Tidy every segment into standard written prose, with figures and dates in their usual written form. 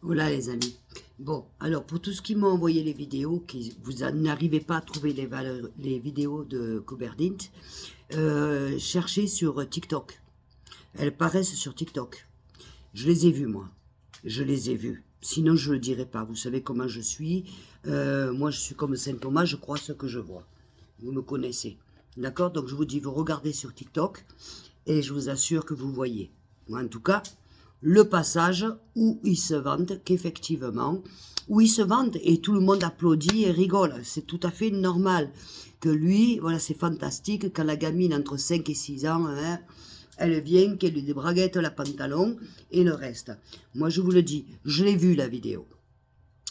Voilà les amis. Bon, alors pour tout ce qui m'a envoyé les vidéos, vous n'arrivez pas à trouver les vidéos de Coberdint, cherchez sur TikTok. Elles paraissent sur TikTok. Je les ai vues moi. Je les ai vues. Sinon je ne le dirai pas. Vous savez comment je suis. Moi je suis comme Saint Thomas, je crois ce que je vois. Vous me connaissez. D'accord? Donc je vous dis, vous regardez sur TikTok et je vous assure que vous voyez. Moi, en tout cas, le passage où ils se vantent qu'effectivement, où ils se vantent et tout le monde applaudit et rigole. C'est tout à fait normal que lui, voilà, c'est fantastique quand la gamine entre 5 et 6 ans, hein, elle vient, qu'elle lui débraguette la pantalon et le reste. Moi, je vous le dis, je l'ai vu la vidéo.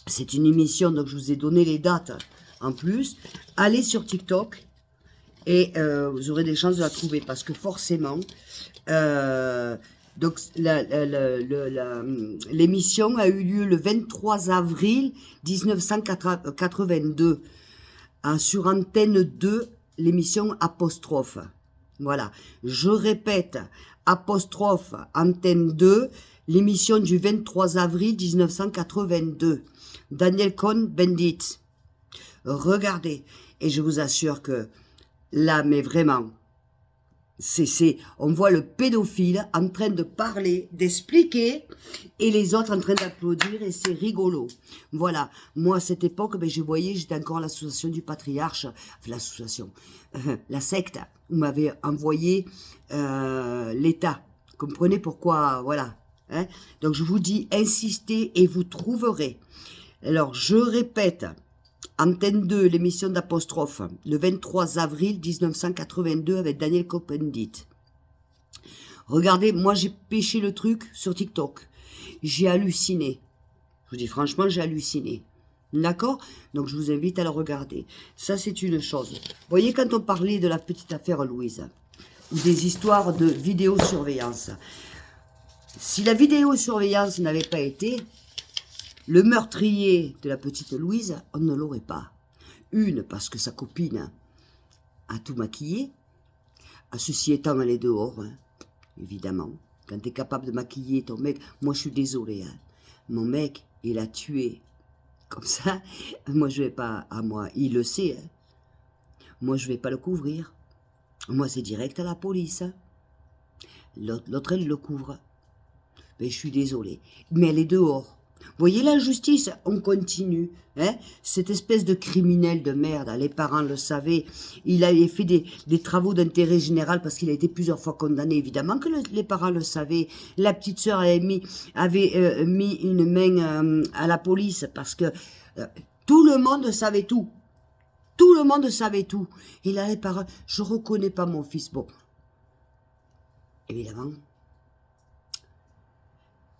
C'est une émission, donc je vous ai donné les dates en plus. Allez sur TikTok et vous aurez des chances de la trouver parce que forcément, donc l'émission a eu lieu le 23 avril 1982 sur Antenne 2, l'émission Apostrophe. Voilà, je répète, Apostrophe, Antenne 2, l'émission du 23 avril 1982. Daniel Cohn-Bendit. Regardez, et je vous assure que là, mais vraiment, on voit le pédophile en train de parler, d'expliquer, et les autres en train d'applaudir, et c'est rigolo. Voilà, moi à cette époque, ben, j'étais encore à l'association du patriarche, enfin l'association, la secte, où m'avait envoyé l'État. Comprenez pourquoi, voilà. Hein. Donc je vous dis, insistez et vous trouverez. Alors je répète, Antenne 2, l'émission d'Apostrophe, le 23 avril 1982 avec Daniel Cohn-Bendit. Regardez, moi j'ai pêché le truc sur TikTok. J'ai halluciné. Je vous dis franchement, j'ai halluciné. D'accord? Donc je vous invite à le regarder. Ça c'est une chose. Vous voyez quand on parlait de la petite affaire Louise, ou des histoires de vidéosurveillance. Si la vidéosurveillance n'avait pas été, le meurtrier de la petite Louise, on ne l'aurait pas. Une, parce que sa copine a tout maquillé. À ceci étant, elle est dehors, hein, évidemment. Quand tu es capable de maquiller ton mec, moi je suis désolée. Hein. Mon mec, il a tué. Comme ça, moi je vais pas, à moi, il le sait. Hein. Moi je vais pas le couvrir. Moi c'est direct à la police. Hein. L'autre, elle le couvre. Mais je suis désolée. Mais elle est dehors. Voyez la justice, on continue. Hein. Cette espèce de criminel de merde, les parents le savaient. Il avait fait des travaux d'intérêt général parce qu'il a été plusieurs fois condamné. Évidemment que les parents le savaient. La petite sœur avait mis une main à la police parce que tout le monde savait tout. Tout le monde savait tout. Et là, les parents, je reconnais pas mon fils. Bon, évidemment.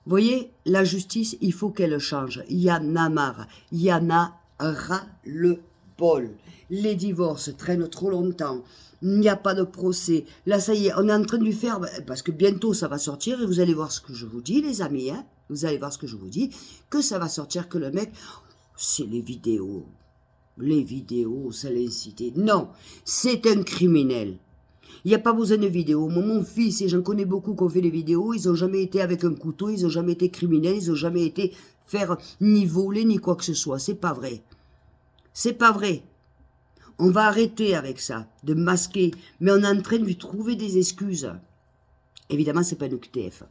Vous voyez, la justice, il faut qu'elle change. Il y en a marre. Il y en a ras-le-bol. Les divorces traînent trop longtemps. Il n'y a pas de procès. Là, ça y est, on est en train de lui faire... Parce que bientôt, ça va sortir. Et vous allez voir ce que je vous dis, les amis. Hein, vous allez voir ce que je vous dis. Que ça va sortir, que le mec... C'est les vidéos. Les vidéos, ça l'incitait. Non, c'est un criminel. Il n'y a pas besoin de vidéos. Moi, mon fils, et j'en connais beaucoup qui ont fait des vidéos, ils n'ont jamais été avec un couteau, ils n'ont jamais été criminels, ils n'ont jamais été faire ni voler, ni quoi que ce soit. C'est pas vrai. C'est pas vrai. On va arrêter avec ça, de masquer. Mais on est en train de lui trouver des excuses. Évidemment, c'est pas une OQTF.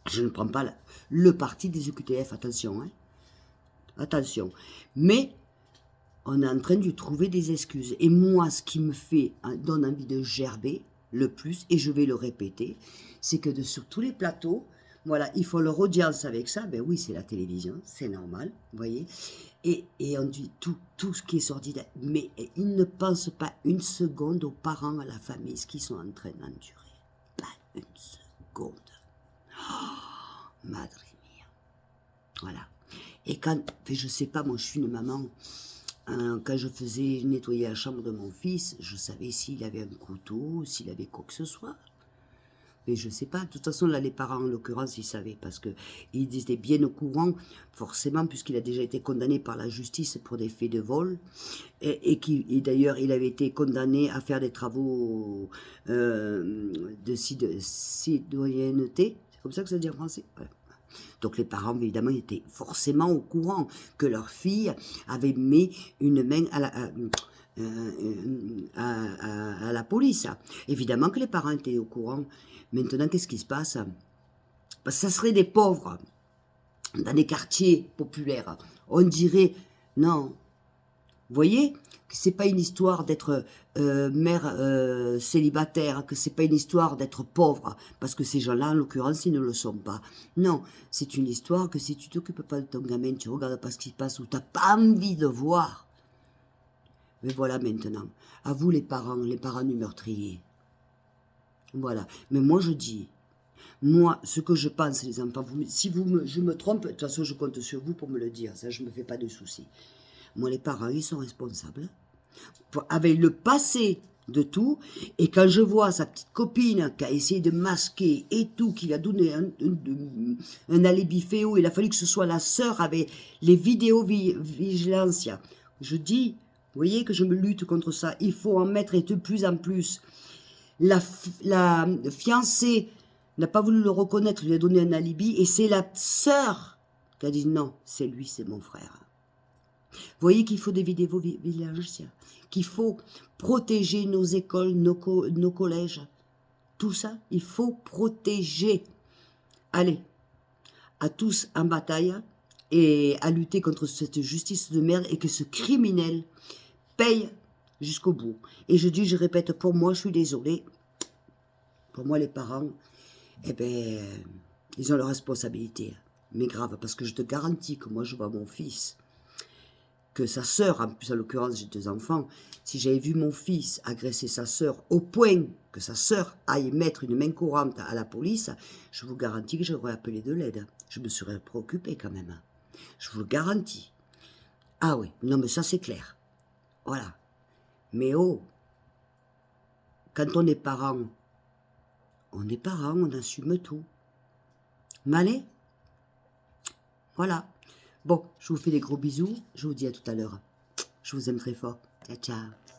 Je ne prends pas le parti des OQTF, attention. Hein. Attention. Mais... on est en train de lui trouver des excuses. Et moi, ce qui me donne envie de gerber le plus, et je vais le répéter, c'est que sur tous les plateaux, voilà, ils font leur audience avec ça. Ben oui, c'est la télévision, c'est normal, vous voyez. Et on dit tout ce qui est sordide. Mais ils ne pensent pas une seconde aux parents, à la famille, ce qu'ils sont en train d'endurer. Pas une seconde. Oh, madre mia. Voilà. Et quand, je sais pas, moi je suis une maman... quand je faisais nettoyer la chambre de mon fils, je savais s'il avait un couteau, s'il avait quoi que ce soit. Mais je sais pas. De toute façon, là, les parents, en l'occurrence, ils savaient parce qu'ils étaient bien au courant, forcément, puisqu'il a déjà été condamné par la justice pour des faits de vol. Et d'ailleurs, il avait été condamné à faire des travaux de citoyenneté. C'est comme ça que ça se dit en français. Ouais. Donc les parents, évidemment, ils étaient forcément au courant que leur fille avait mis une main à la police. Évidemment que les parents étaient au courant. Maintenant, qu'est-ce qui se passe? Parce que ça serait des pauvres dans des quartiers populaires. On dirait, non, vous voyez que c'est pas une histoire d'être mère célibataire, que c'est pas une histoire d'être pauvre, parce que ces gens-là, en l'occurrence, ils ne le sont pas. Non, c'est une histoire que si tu t'occupes pas de ton gamin, tu regardes pas ce qui se passe ou t'as pas envie de voir. Mais voilà maintenant, à vous les parents du meurtrier. Voilà. Mais moi je dis, moi, ce que je pense, les enfants, si je me trompe, de toute façon je compte sur vous pour me le dire, ça je me fais pas de soucis. Moi, les parents, ils sont responsables. Avec le passé de tout, et quand je vois sa petite copine qui a essayé de masquer et tout, qui lui a donné un alibi féo, il a fallu que ce soit la sœur avec les vidéos-vigilance. Je dis, vous voyez que je me lutte contre ça, il faut en mettre et de plus en plus. La fiancée n'a pas voulu le reconnaître, lui a donné un alibi, et c'est la sœur qui a dit non, c'est lui, c'est mon frère. Vous voyez qu'il faut des vidéovigilances, qu'il faut protéger nos écoles, nos collèges. Tout ça, il faut protéger. Allez, à tous en bataille et à lutter contre cette justice de merde et que ce criminel paye jusqu'au bout. Et je dis, je répète, pour moi, je suis désolée. Pour moi, les parents, eh ben, ils ont leur responsabilité. Mais grave, parce que je te garantis que moi, je vois mon fils, que sa sœur, en plus en l'occurrence j'ai 2 enfants, si j'avais vu mon fils agresser sa sœur au point que sa sœur aille mettre une main courante à la police, je vous garantis que j'aurais appelé de l'aide. Je me serais préoccupé quand même. Je vous le garantis. Ah oui, non mais ça c'est clair. Voilà. Mais oh, quand on est parent, on assume tout. Malais? Voilà. Bon, je vous fais des gros bisous. Je vous dis à tout à l'heure. Je vous aime très fort. Ciao, ciao.